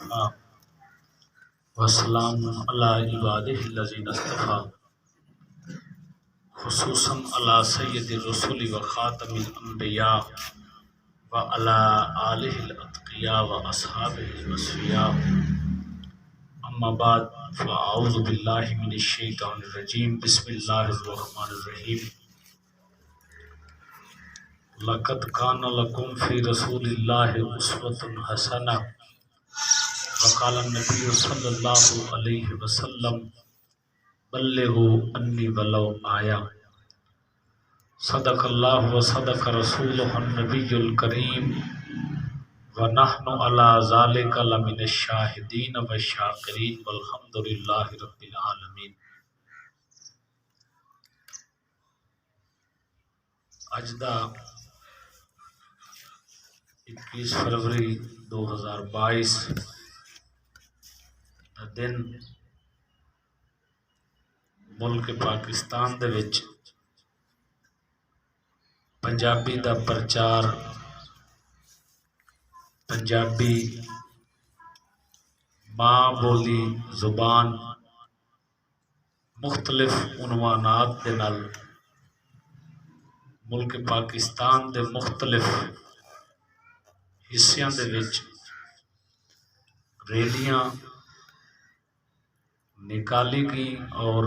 وکفا وسلام علی عبادہ الذین اصطفیٰ خصوصاً علی سید الرسل و خاتم الانبیاء و علی آلہ الاتقیاء و اصحابہ الوصفیاء اما بعد فاعوذ باللہ من الشیطان الرجیم بسم اللہ الرحمن الرحیم لقد کان لکم فی رسول اللہ اسوۃ حسنہ وقال النبی صلی اللہ علیہ وسلم بلغوا انی ولو آیا صدق اللہ و صدق رسولہ النبی الکریم ونحن علی ذالک لمن الشاہدین والشاکرین والحمد للہ رب العالمین۔ اج دا 21 فروری 2022 دا دن ملک پاکستان دے وچ پنجابی دا پرچار، پنجابی ماں بولی زبان مختلف عنوانات دے نال ملک پاکستان دے مختلف حصیاں دے وچ ریلیاں نکالی گئی اور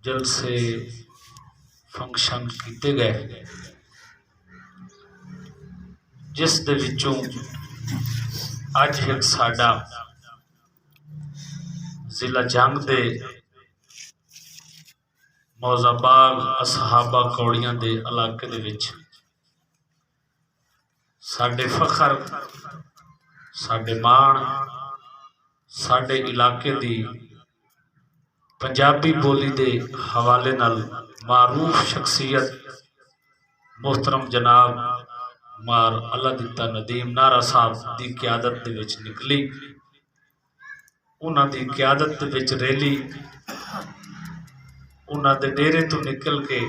جلسے فنکشن کیتے گئے، جس دے وچوں اج ایک ساڈا ضلع جنگ دے موزہ باغ اصحابہ کوڑیاں دے علاقے دے وچ ساڈے فخر، ساڈے مان، ساڈے علاقے دی پنجابی بولی دے حوالے نال معروف شخصیت محترم جناب مار اللہ دتا ندیم نارا صاحب دی قیادت دے وچ نکلی۔ انہاں دی قیادت دے وچ ریلی انہاں دے ڈیرے تو نکل کے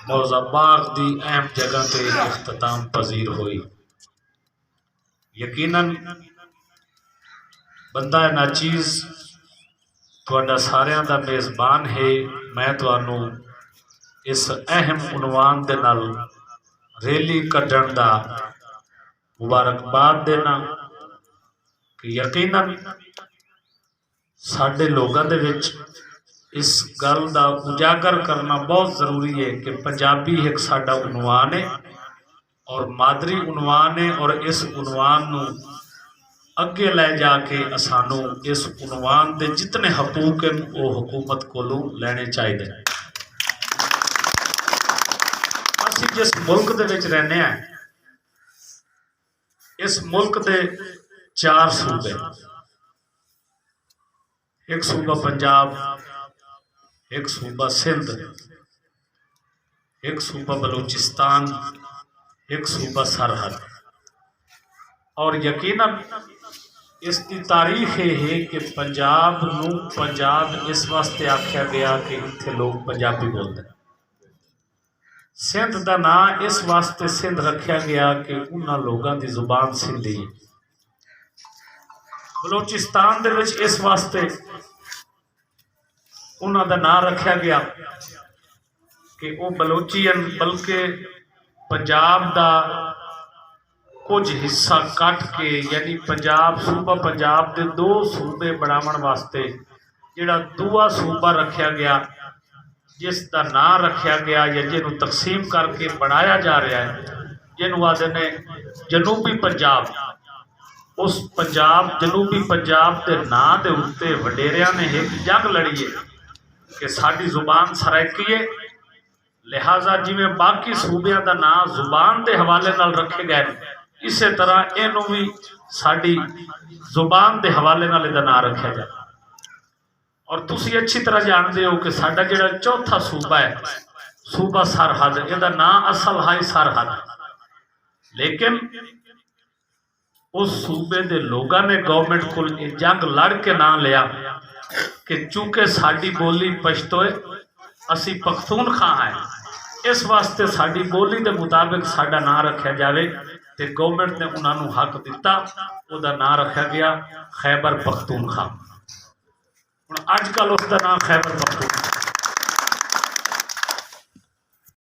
موزہ باغ دی اہم جگہ تے اختتام پذیر ہوئی۔ یقیناً بندہ ناچیز تہاڈا ساریاں دا میزبان ہے۔ میں تانوں اس اہم عنوان دے نال ریلی کڈن دا مبارکباد دینا کہ یقیناً ساڈے لوگاں دے وچ اس گل دا اجاگر کرنا بہت ضروری ہے کہ پنجابی ایک ساڈا عنوان ہے اور مادری عنوان ہے، اور اس عنوان نو اگے لے جا کے اسانوں اس عنوان دے جتنے حقوق ہیں وہ حکومت کولوں لینے چاہیے۔ اسی جس ملک دے وچ رہنے ہیں، اس ملک دے 4 صوبے، ایک صوبہ پنجاب، ایک صوبہ سندھ، ایک صوبہ بلوچستان، ایک صوبہ سرحد، اور یقیناً اس کی تاریخ یہ ہے کہ پنجاب نو پنجاب اس واسطے آکھیا گیا کہ اتھے لوگ پنجابی بولتے ہیں۔ سندھ دا نام اس واسطے سندھ رکھیا گیا کہ انہاں لوگاں دی زبان سندھی ہے۔ بلوچستان دے وچ اس واسطے انہاں دا نام رکھیا گیا کہ وہ بلوچین، بلکہ پنجاب دا کچھ حصہ کٹ کے، یعنی پنجاب صوبہ پنجاب دے 2 صوبے بناون واسطے جڑا دوسرا صوبہ رکھیا گیا، جس دا نام رکھیا گیا یا جنوں تقسیم کر کے بنایا جا رہا ہے، جنوں آدھے نے جنوبی پنجاب۔ اس پنجاب، جنوبی پنجاب دے نام دے اوتے وڈیریاں نے ایک جنگ لڑی ہے کہ ساری زبان سرائکی ہے، لہٰذا جی میں باقی صوبیاں دا نام زبان دے حوالے نال رکھے گئے، اسی طرح اینوں بھی ساری زبان دے حوالے نال دا نام رکھا جائے۔ اور تسی اچھی طرح جانتے ہو کہ ساڈا جڑا چوتھا صوبہ ہے، صوبہ سرحد، یہ دا نام اصل ہے سرحد، لیکن اس صوبے دے لوگاں نے گورنمنٹ کو جنگ لڑ کے نام لیا کہ چونکہ ساری بولی پشتو ہے، اسی پختونخوا ہیں، اس واسطے ساری بولی دے مطابق ساڈا نام رکھا جاوے ਤੇ ਗਵਰਨਮੈਂਟ ਨੇ ਉਹਨਾਂ ਨੂੰ ਹੱਕ ਦਿੱਤਾ, ਉਹਦਾ ਨਾਂ ਰੱਖਿਆ ਗਿਆ ਖੈਬਰ ਪਖਤੂਨਖਵਾ। ਹੁਣ ਅੱਜ ਕੱਲ੍ਹ ਉਸ ਦਾ ਨਾਂ ਖੈਬਰ ਪਖਤੂਨਖਵਾ